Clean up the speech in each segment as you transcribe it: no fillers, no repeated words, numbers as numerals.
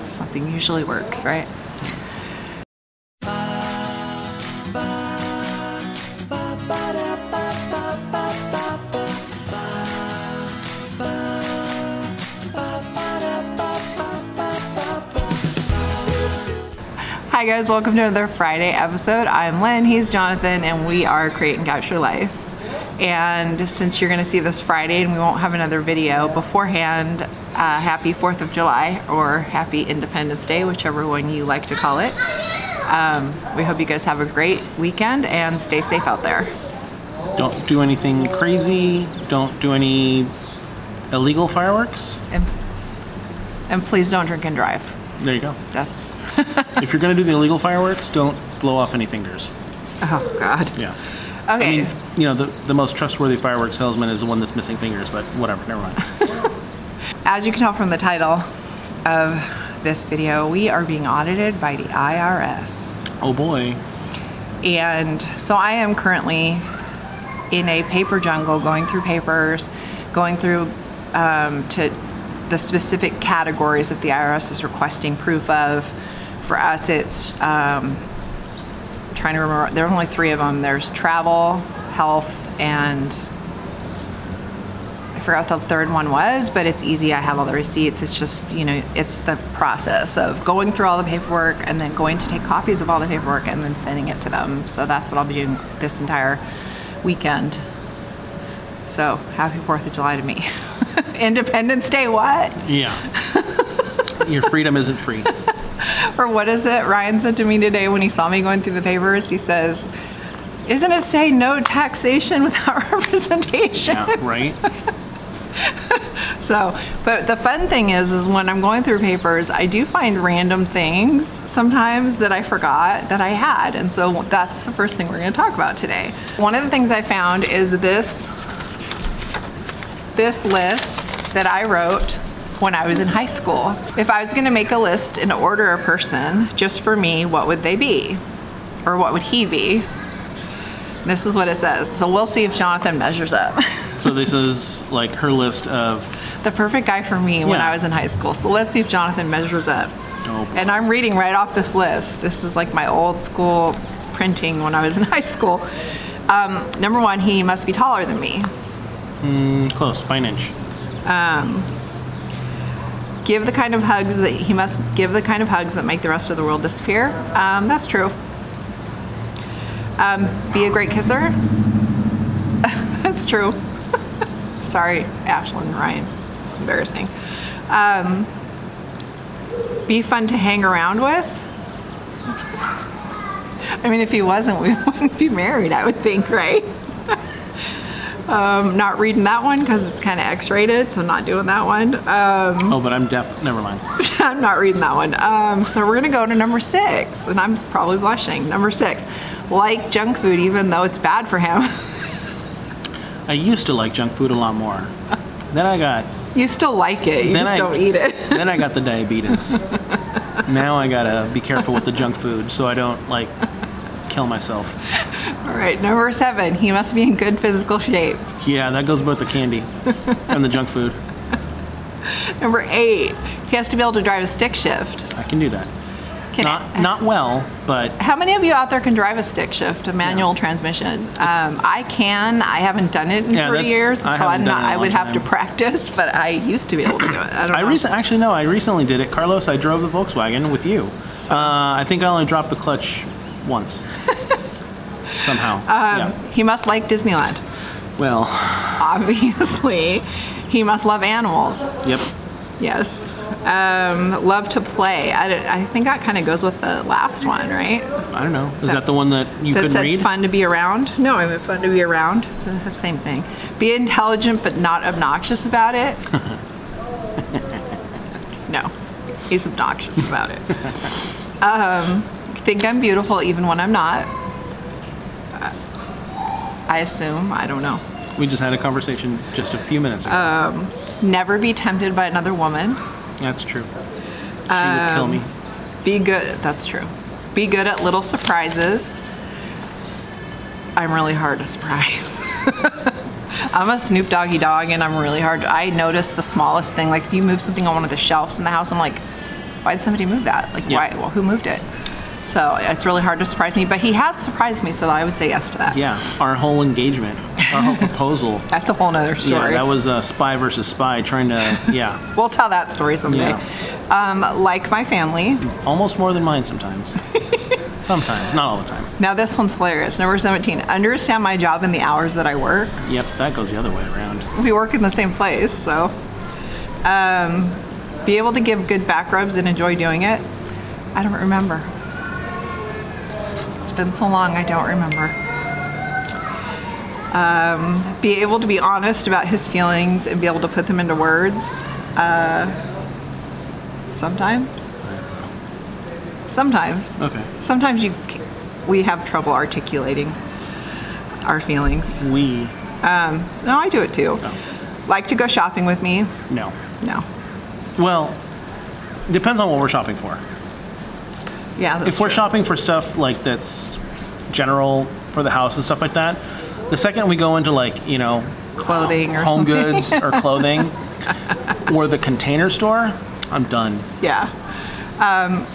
something usually works, right? Hi guys, welcome to another Friday episode. I'm Lynn, he's Jonathan, and we are Create and Capture Life. And since you're gonna see this Friday and we won't have another video beforehand, happy 4th of July or happy Independence Day, whichever one you like to call it. We hope you guys have a great weekend and stay safe out there. Don't do anything crazy, don't do any illegal fireworks. And please don't drink and drive. There you go. That's... If you're gonna do the illegal fireworks, don't blow off any fingers. Oh God. Yeah. Okay. I mean, you know, the most trustworthy fireworks salesman is the one that's missing fingers, but whatever, never mind. As you can tell from the title of this video, we are being audited by the IRS. Oh boy. And so I am currently in a paper jungle, going through papers, going through to the specific categories that the IRS is requesting proof of. For us, it's, trying to remember, there are only 3 of them. There's travel, health, and I forgot what the 3rd one was, but it's easy. I have all the receipts. It's just, you know, it's the process of going through all the paperwork and then going to take copies of all the paperwork and then sending it to them. So that's what I'll be doing this entire weekend. So happy 4th of July to me. Independence Day, what? Yeah. Your freedom isn't free. Or what is it? Ryan said to me today when he saw me going through the papers, he says, isn't it say no taxation without representation? Yeah, right. So, but the fun thing is when I'm going through papers, I do find random things sometimes that I forgot that I had. And so that's the first thing we're going to talk about today. One of the things I found is this list that I wrote when I was in high school. If I was gonna make a list and order a person just for me, what would they be? Or what would he be? This is what it says. So we'll see if Jonathan measures up. So this is like her list of... The perfect guy for me when I was in high school. So let's see if Jonathan measures up. Oh, and I'm reading right off this list. This is like my old school printing when I was in high school. Number 1, he must be taller than me. Close, by an inch. Give the kind of hugs that he must give the kind of hugs that make the rest of the world disappear. That's true. Be a great kisser. That's true. Sorry, Ashlyn and Ryan. It's embarrassing. Be fun to hang around with. I mean, if he wasn't, we wouldn't be married, I would think, right? Not reading that one because it's kind of X-rated, so not doing that one. Oh, but I'm deaf. Never mind. I'm not reading that one. So we're gonna go to number 6, and I'm probably blushing. Number 6, like junk food even though it's bad for him. I used to like junk food a lot more. Then I got... You still like it, you just don't eat it. Then I got the diabetes. Now I gotta be careful with the junk food so I don't like kill myself. All right, number 7, he must be in good physical shape. Yeah, that goes both the candy and the junk food. Number 8, he has to be able to drive a stick shift. I can do that. Not well, but... How many of you out there can drive a stick shift, a manual transmission? I can. I haven't done it in 30 years, so I would have to practice, but I used to be able to do it. I don't know. Actually, no, I recently did it. Carlos, I drove the Volkswagen with you. I think I only dropped the clutch once. Somehow. He must like Disneyland. Well. Obviously. He must love animals. Yep. Yes. Love to play. I think that kind of goes with the last one, right? I don't know. Is that the one that you couldn't read? Fun to be around? No, I mean fun to be around. It's the same thing. Be intelligent but not obnoxious about it. No, he's obnoxious about it. Think I'm beautiful even when I'm not. I assume. I don't know. We just had a conversation just a few minutes ago. Never be tempted by another woman. That's true. She would kill me. Be good. That's true. Be good at little surprises. I'm really hard to surprise. I'm a Snoop Doggy Dog and I'm really hard. I notice the smallest thing. Like if you move something on one of the shelves in the house, I'm like, why'd somebody move that? Like, why? Well, who moved it? So it's really hard to surprise me, but he has surprised me, so I would say yes to that. Yeah, our whole engagement, our whole proposal. That's a whole nother story. Yeah, that was spy versus spy trying to, yeah. We'll tell that story someday. Yeah. Like my family. Almost more than mine sometimes. Sometimes, not all the time. Now this one's hilarious. Number 17, understand my job and the hours that I work. Yep, that goes the other way around. We work in the same place, so. Be able to give good back rubs and enjoy doing it. I don't remember. It's been so long, I don't remember. Be able to be honest about his feelings and be able to put them into words. Sometimes. Sometimes. Okay. Sometimes we have trouble articulating our feelings. We. No, I do it too. Oh. Like to go shopping with me? No. No. Well, depends on what we're shopping for. Yeah, that's If we're true. shopping for stuff like that's general for the house and stuff like that, the second we go into like, you know, clothing or home something. goods or clothing or the Container Store, I'm done. Yeah.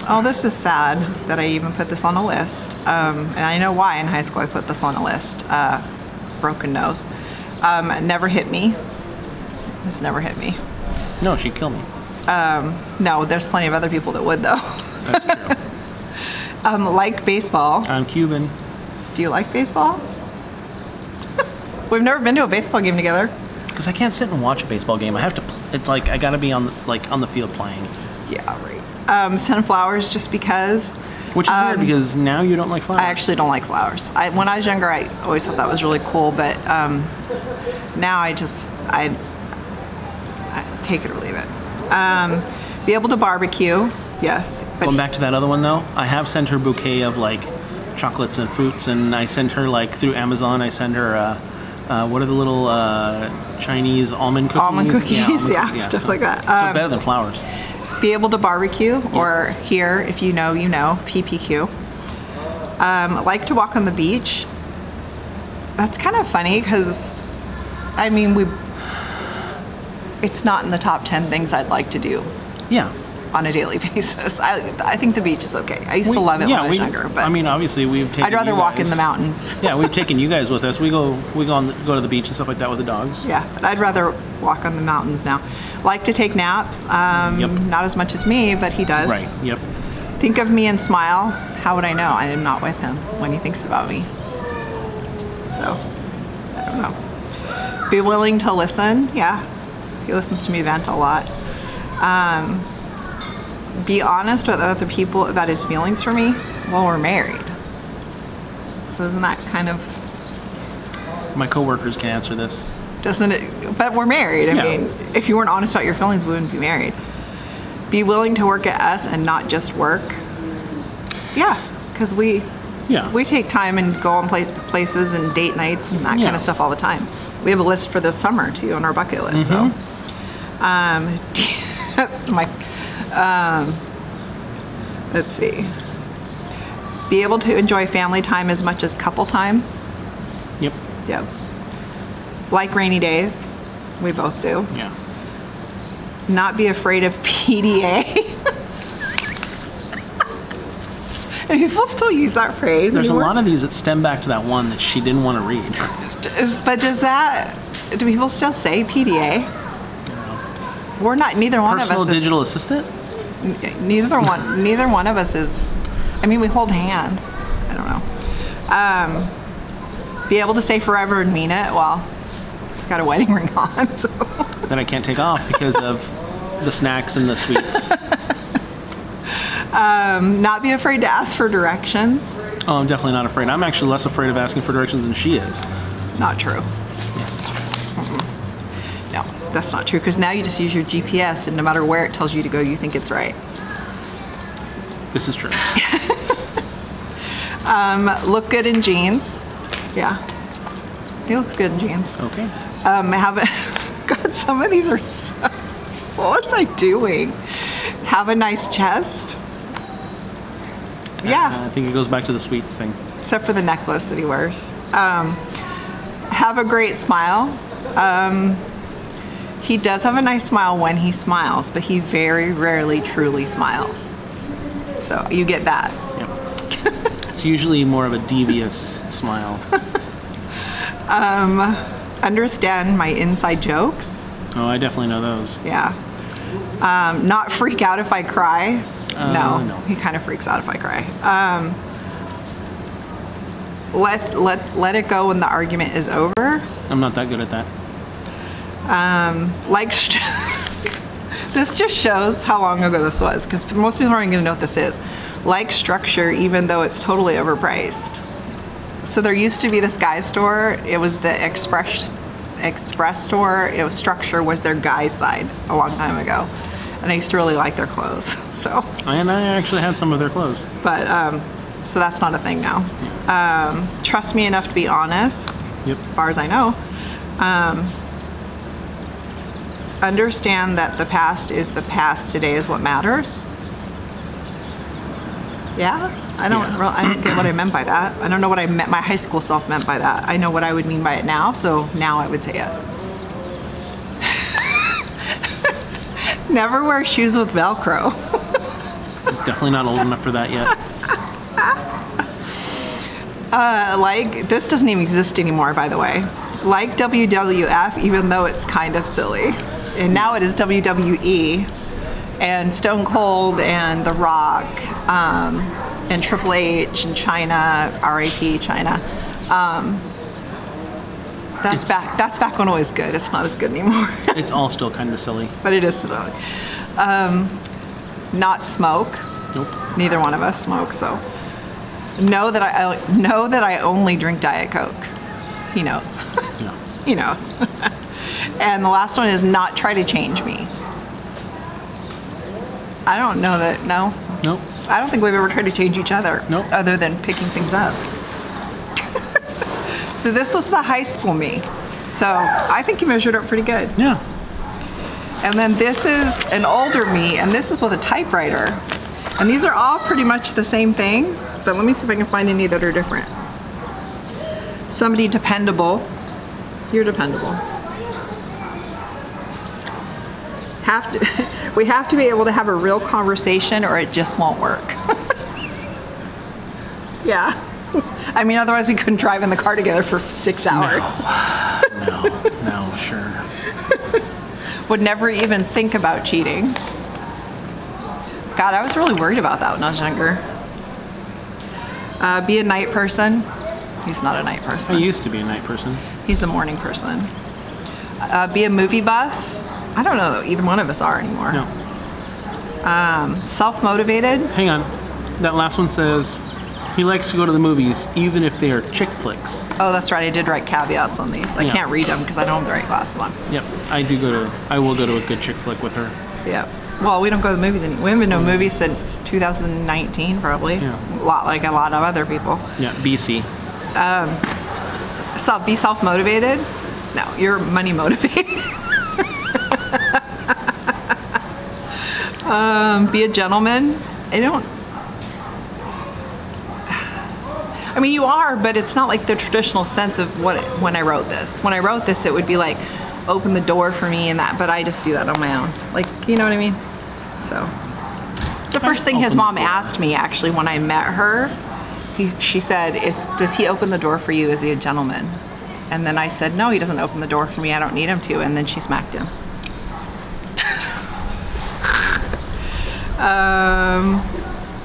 Oh, this is sad that I even put this on a list. And I know why in high school I put this on a list. Broken nose. Never hit me. This never hit me. No, she'd kill me. No, there's plenty of other people that would though. That's true. Like baseball. I'm Cuban. Do you like baseball? We've never been to a baseball game together. Because I can't sit and watch a baseball game. I have to. It's like I gotta be on the field playing. Yeah, right. Send flowers just because. Which is weird because now you don't like flowers. I actually don't like flowers. When I was younger, I always thought that was really cool, but now I take it or leave it. Be able to barbecue, yes. But Going back to that other one though, I have sent her a bouquet of like chocolates and fruits, and I sent her like through Amazon. I send her what are the little Chinese almond cookies? Almond cookies, yeah, stuff like that. So better than flowers. Be able to barbecue, or here, if you know, PPQ. Like to walk on the beach. That's kind of funny because, I mean, it's not in the top 10 things I'd like to do. Yeah. On a daily basis. I think the beach is okay. I used to love it when I was younger, but I mean, obviously we've taken I'd rather you walk guys. in the mountains. Yeah, we've taken you guys with us. We go to the beach and stuff like that with the dogs. Yeah, but I'd rather walk on the mountains now. Like to take naps. Not as much as me, but he does. Right. Yep. Think of me and smile. How would I know? I am not with him when he thinks about me. So, I don't know. Be willing to listen. Yeah, he listens to me vent a lot. Be honest with other people about his feelings for me. Well, we're married. So isn't that kind of... My coworkers can answer this. Doesn't it? But we're married. I mean, if you weren't honest about your feelings, we wouldn't be married. Be willing to work at us and not just work. Yeah, because we take time and go on places and date nights and that kind of stuff all the time. We have a list for this summer too on our bucket list. So, let's see. Be able to enjoy family time as much as couple time. Yep. Yep. Like rainy days. We both do. Yeah. Not be afraid of PDA. And people still use that phrase. There's anymore. a lot of these that stem back to that one that she didn't want to read. But do people still say PDA? We're not, neither one of us Personal is. digital assistant? Neither one of us is, I mean, we hold hands. I don't know. Be able to say forever and mean it. Well, she's got a wedding ring on, so. That I can't take off because of the snacks and the sweets. Not be afraid to ask for directions. Oh, I'm definitely not afraid. I'm actually less afraid of asking for directions than she is. Not true. Yes, it's true. No, that's not true, because now you just use your GPS and no matter where it tells you to go, you think it's right. This is true. Look good in jeans. Yeah. He looks good in jeans. Okay. God, some of these are so, what was I doing? Have a nice chest. Yeah. I think it goes back to the sweets thing. Except for the necklace that he wears. Have a great smile. He does have a nice smile when he smiles, but he very rarely truly smiles. So you get that. Yep. It's usually more of a devious smile. Understand my inside jokes. Oh, I definitely know those. Yeah. Not freak out if I cry. No, no. he kind of freaks out if I cry. Let it go when the argument is over. I'm not that good at that. This just shows how long ago this was, because most people aren't going to know what this is. Like structure, even though it's totally overpriced. So there used to be this guy's store. It was the Express store. It was Structure was their guy's side a long time ago, and I used to really like their clothes. So. And I actually had some of their clothes. But so that's not a thing now. Yeah. Trust me enough to be honest. Yep. As far as I know. Understand that the past is the past. Today is what matters. Yeah. I don't get what I meant by that. I don't know what my high school self meant by that. I know what I would mean by it now, so now I would say yes. Never wear shoes with Velcro. Definitely not old enough for that yet. Like, this doesn't even exist anymore, by the way. Like WWF, even though it's kind of silly. And now it is WWE, and Stone Cold, and The Rock, and Triple H, and China, R.I.P. China. That's back when it was good. It's not as good anymore. It's all still kind of silly. But it is silly. Not smoke. Nope. Neither one of us smoke, so. Know that I only drink Diet Coke. He knows. Yeah. He knows. And the last one is not try to change me. I don't know that, no. Nope. I don't think we've ever tried to change each other. Nope. Other than picking things up. So this was the high school me. So I think you measured up pretty good. Yeah. And then this is an older me, and this is with a typewriter. And these are all pretty much the same things, but let me see if I can find any that are different. Somebody dependable. You're dependable. We have to be able to have a real conversation or it just won't work. Yeah. I mean, otherwise we couldn't drive in the car together for 6 hours. No, sure. Would never even think about cheating. God, I was really worried about that when I was younger. Be a night person. He's not a night person. I used to be a night person. He's a morning person. Be a movie buff. I don't know that either one of us are anymore. No. Self-motivated. Hang on. That last one says he likes to go to the movies even if they are chick flicks. Oh, that's right. I did write caveats on these. I can't read them because I don't have the right glasses on. Yep. I will go to a good chick flick with her. Yeah. Well, we don't go to the movies anymore. We haven't been to movies since 2019, probably. Yeah. Like a lot of other people. Yeah, BC. Be self-motivated. No, you're money motivated. Be a gentleman. I mean, you are, but it's not like the traditional sense of when I wrote this. When I wrote this, it would be like, open the door for me and that, but I just do that on my own. Like, you know what I mean? So, it's the first thing his mom asked me, actually, when I met her. She said, does he open the door for you? Is he a gentleman? And then I said, no, he doesn't open the door for me. I don't need him to. And then she smacked him.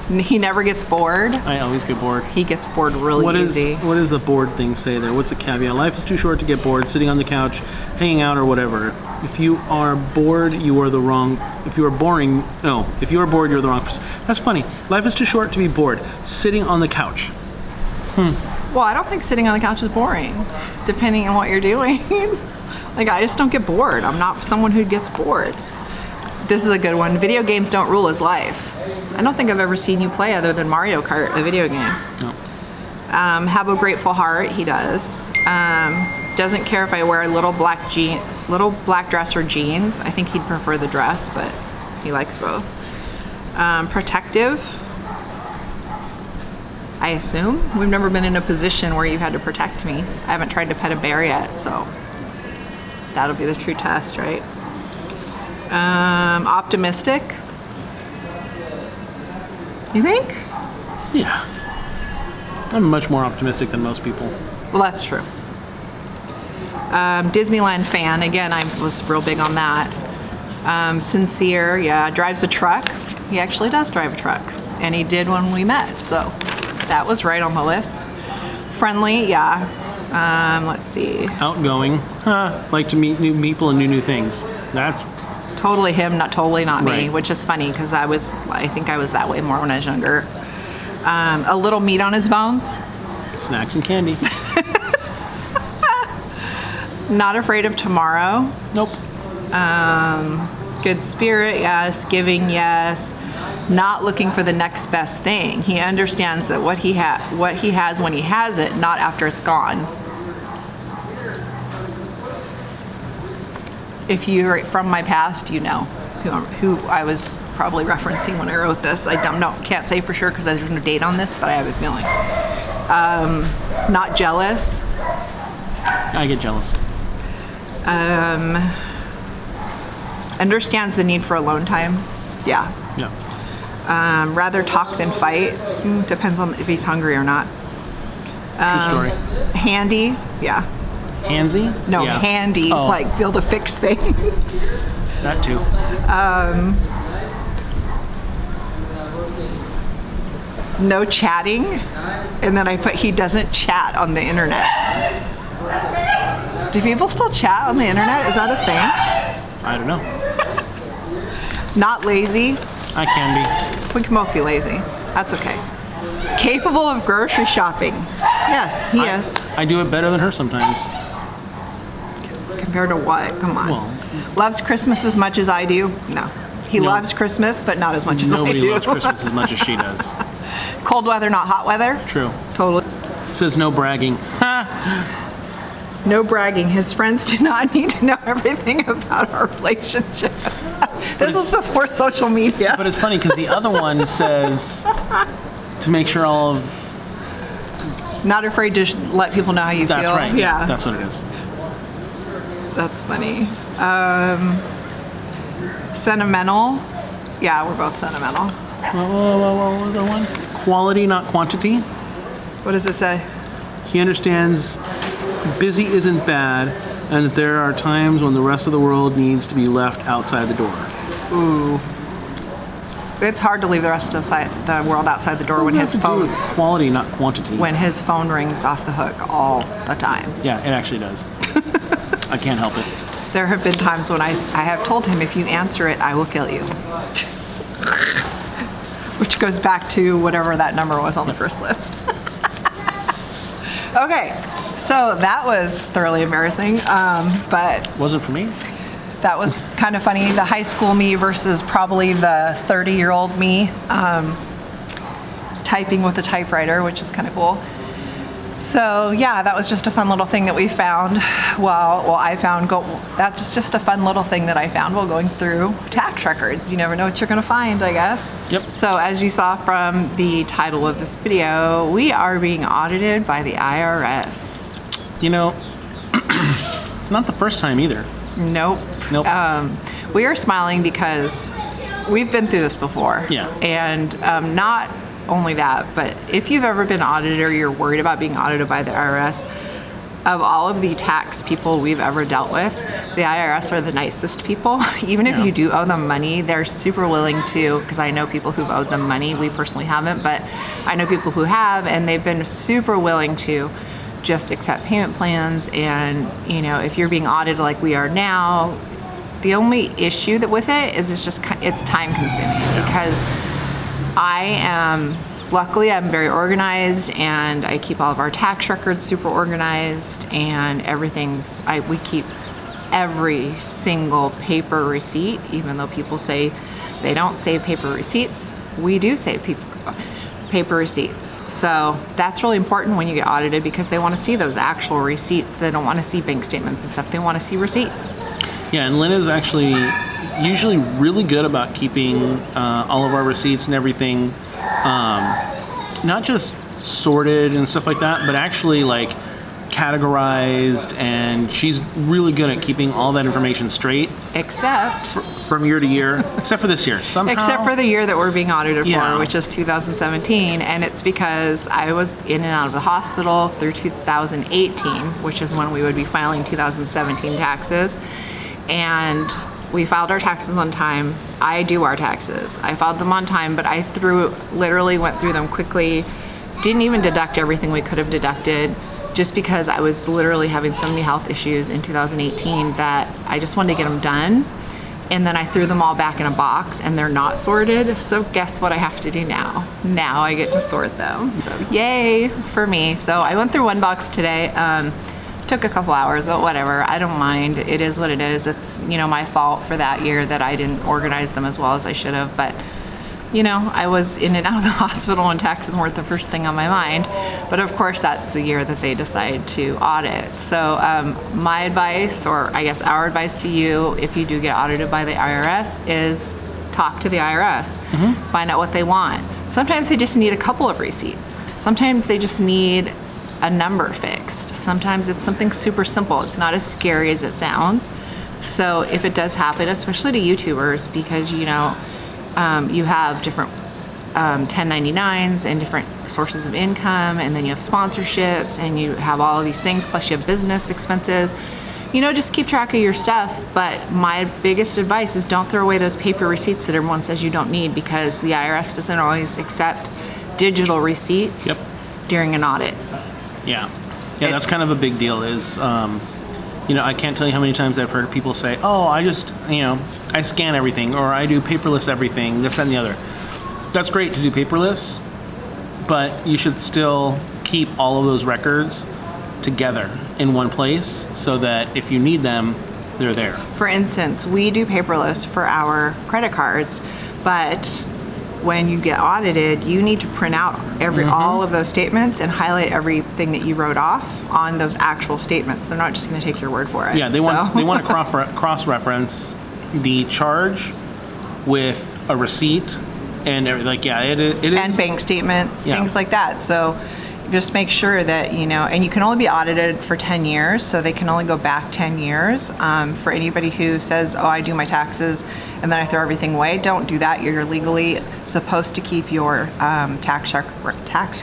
He never gets bored. I always get bored. He gets bored really easy. What does the bored thing say there? What's the caveat? Life is too short to get bored, sitting on the couch, hanging out, or whatever. If you are bored, you are the wrong. If you are boring, no. If you are bored, you're the wrong person. That's funny. Life is too short to be bored, sitting on the couch. Well, I don't think sitting on the couch is boring, depending on what you're doing. Like, I just don't get bored. I'm not someone who gets bored. This is a good one. Video games don't rule his life. I don't think I've ever seen you play other than Mario Kart, a video game. No. Have a grateful heart. He does. Doesn't care if I wear a little black dress or jeans. I think he'd prefer the dress, but he likes both. Protective. I assume. We've never been in a position where you've had to protect me. I haven't tried to pet a bear yet, so that'll be the true test, right? Optimistic. You think? Yeah. I'm much more optimistic than most people. Well, that's true. Disneyland fan. Again, I was real big on that. Sincere. Yeah. Drives a truck. He actually does drive a truck. And he did when we met. So that was right on the list. Friendly. Yeah. Let's see. Outgoing. Like to meet new people and new things. That's totally him, not totally not me, right. which is funny because I think I was that way more when I was younger. A little meat on his bones. Snacks and candy. Not afraid of tomorrow. Nope. Good spirit, yes. Giving, yes. Not looking for the next best thing. He understands that what he has when he has it, not after it's gone. If you're from my past, you know who I was probably referencing when I wrote this. I can't say for sure because there's no date on this, but I have a feeling. Not jealous. I get jealous. Understands the need for alone time. Yeah. Yeah. Rather talk than fight. Depends on if he's hungry or not. True story. Handy. Yeah. Handsy? No, yeah. handy. Oh. Like be able to fix things. That too. No chatting. And then I put he doesn't chat on the internet. Do people still chat on the internet? Is that a thing? I don't know. Not lazy. I can be. We can both be lazy. That's okay. Capable of grocery shopping. Yes, he is. I do it better than her sometimes. Compared to what? Come on. Well, Loves Christmas as much as I do? No. He loves Christmas, but not as much as I do. Nobody loves Christmas as much as she does. Cold weather, not hot weather? True. Totally. Says no bragging. No bragging. His friends do not need to know everything about our relationship. This was before social media. But it's funny because the other one says to make sure all of... Not afraid to let people know how you feel. That's right. Yeah. That's what it is. That's funny. Sentimental. Yeah, we're both sentimental. What was that one? Quality, not quantity. What does it say? He understands busy isn't bad and that there are times when the rest of the world needs to be left outside the door. Ooh. It's hard to leave the rest of the world outside the door when his phone... Quality, not quantity. When his phone rings off the hook all the time. Yeah, it actually does. I can't help it. There have been times when I have told him, if you answer it, I will kill you. Which goes back to whatever that number was on the first list. Okay, so that was thoroughly embarrassing, but... Wasn't for me. That was kind of funny. The high school me versus probably the 30-year-old me typing with a typewriter, which is kind of cool. So yeah, that was just a fun little thing that we found. That's just a fun little thing that I found while going through tax records. You never know what you're gonna find, I guess. Yep. So as you saw from the title of this video, we are being audited by the IRS. You know, it's not the first time either. Nope. Nope. We are smiling because we've been through this before. Yeah. And not only that, but if you've ever been audited or you're worried about being audited by the IRS, of all of the tax people we've ever dealt with, the IRS are the nicest people. Even if you do owe them money, they're super willing to, because I know people who've owed them money. We personally haven't, but I know people who have, and they've been super willing to just accept payment plans. And you know, if you're being audited like we are now, the only issue with it is it's time consuming, because luckily I'm very organized and I keep all of our tax records super organized, and we keep every single paper receipt. Even though people say they don't save paper receipts, we do save paper receipts. So that's really important when you get audited, because they want to see those actual receipts. They don't want to see bank statements and stuff. They want to see receipts. Yeah, and Lynn is actually usually really good about keeping all of our receipts and everything, not just sorted and stuff like that, but actually like categorized, and she's really good at keeping all that information straight. Except from year to year, except for this year. Somehow, except for the year that we're being audited Yeah. for, which is 2017, and it's because I was in and out of the hospital through 2018, which is when we would be filing 2017 taxes, and we filed our taxes on time. I do our taxes. I filed them on time, but I literally went through them quickly, didn't even deduct everything we could have deducted, just because I was literally having so many health issues in 2018 that I just wanted to get them done. And then I threw them all back in a box, and they're not sorted. So guess what I have to do now? Now I get to sort them. So yay for me. So I went through one box today. Took a couple hours, but whatever. I don't mind. It is what it is. It's, you know, my fault for that year that I didn't organize them as well as I should have. But, you know, I was in and out of the hospital, and taxes weren't the first thing on my mind. But of course, that's the year that they decide to audit. So my advice, or I guess our advice to you, if you do get audited by the IRS, is talk to the IRS. Find out what they want. Sometimes they just need a couple of receipts. Sometimes they just need a number fixed. Sometimes it's something super simple. It's not as scary as it sounds. So if it does happen, especially to YouTubers, because you know, you have different 1099s and different sources of income, and then you have sponsorships, and you have all of these things, plus you have business expenses. You know, just keep track of your stuff. But my biggest advice is don't throw away those paper receipts that everyone says you don't need, because the IRS doesn't always accept digital receipts during an audit. Yeah, that's kind of a big deal. Is you know, I can't tell you how many times I've heard people say, "Oh, I just, you know, I scan everything, or I do paperless everything, this, that, and the other." That's great to do paperless, but you should still keep all of those records together in one place so that if you need them, they're there. For instance, we do paperless for our credit cards, but when you get audited, you need to print out all of those statements and highlight everything that you wrote off on those actual statements. They're not just going to take your word for it. Yeah, they want to cross-reference the charge with a receipt and everything. Like, yeah, it is. And bank statements, things like that. So just make sure that, you know, and you can only be audited for 10 years, so they can only go back 10 years. For anybody who says, oh, I do my taxes and then I throw everything away, don't do that. You're legally supposed to keep your tax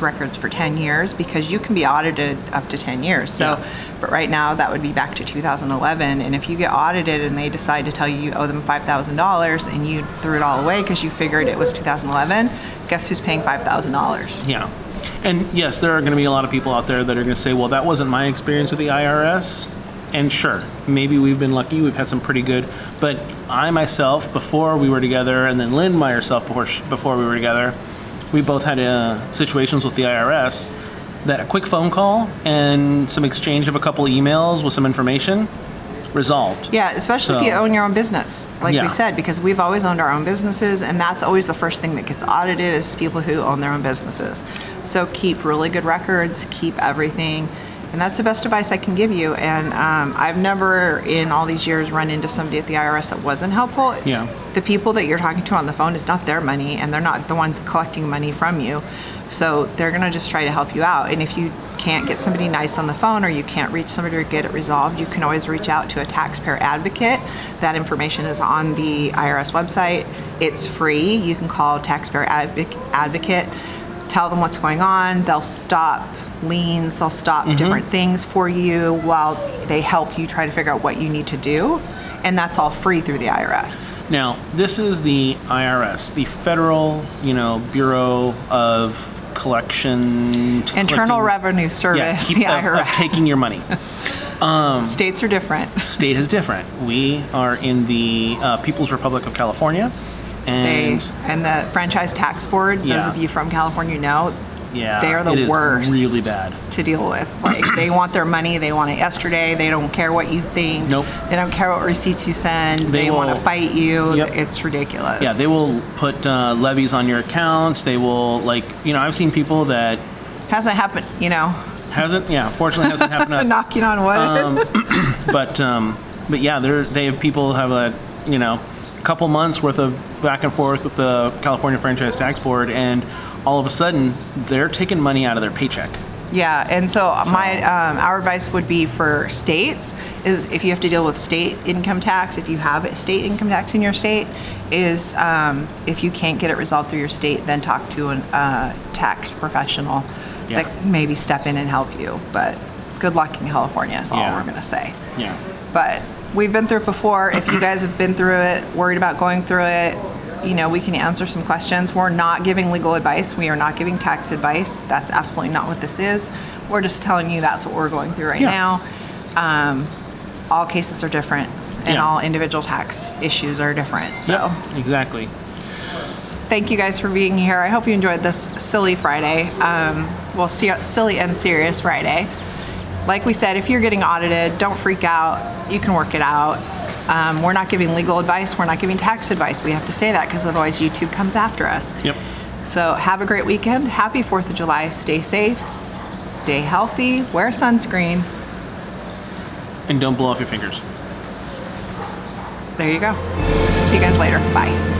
records for 10 years, because you can be audited up to 10 years. So, but right now that would be back to 2011, and if you get audited and they decide to tell you you owe them $5,000 and you threw it all away because you figured it was 2011, guess who's paying $5,000? Yeah. And yes, there are going to be a lot of people out there that are going to say, well, that wasn't my experience with the IRS. And sure, maybe we've been lucky, we've had some pretty good, but I myself, before we were together, and then Lynn by herself before we were together, we both had situations with the IRS that a quick phone call and some exchange of a couple emails with some information resolved. Yeah, especially if you own your own business, like we said, because we've always owned our own businesses, and that's always the first thing that gets audited is people who own their own businesses. So keep really good records, keep everything, and that's the best advice I can give you. And I've never in all these years run into somebody at the IRS that wasn't helpful. Yeah. The people that you're talking to on the phone is not their money, and they're not the ones collecting money from you. So they're gonna just try to help you out. And if you can't get somebody nice on the phone, or you can't reach somebody to get it resolved, you can always reach out to a taxpayer advocate. That information is on the IRS website. It's free. You can call taxpayer advocate, tell them what's going on. They'll stop liens, they'll stop different things for you while they help you try to figure out what you need to do. And that's all free through the IRS. Now, this is the IRS, the Federal, Bureau of Internal Revenue Service, the IRS. Of taking your money. States are different. State is different. We are in the People's Republic of California. And the Franchise Tax Board, those of you from California know, they are the worst. Really bad to deal with. Like, they want their money, they want it yesterday, they don't care what you think. Nope. They don't care what receipts you send, they want to fight you. Yep. It's ridiculous. Yeah, they will put levies on your accounts. They will, I've seen people that... Hasn't happened, Hasn't? Yeah, fortunately hasn't happened to us. Knocking on wood. But yeah, they have people have a couple months worth of back and forth with the California Franchise Tax Board, and all of a sudden they're taking money out of their paycheck. Yeah, and so my our advice would be for states is if you have to deal with state income tax, if you have state income tax in your state, is if you can't get it resolved through your state, then talk to a tax professional that maybe step in and help you. But good luck in California is all we're gonna say. Yeah. But we've been through it before. If you guys have been through it, worried about going through it, you know, we can answer some questions. We're not giving legal advice. We are not giving tax advice. That's absolutely not what this is. We're just telling you that's what we're going through right now. All cases are different, and all individual tax issues are different. So exactly. Thank you guys for being here. I hope you enjoyed this silly Friday. Well, silly and serious Friday. Like we said, if you're getting audited, don't freak out. You can work it out. We're not giving legal advice. We're not giving tax advice. We have to say that because otherwise YouTube comes after us. Yep. So have a great weekend. Happy 4th of July. Stay safe, stay healthy, wear sunscreen. And don't blow off your fingers. There you go. See you guys later. Bye.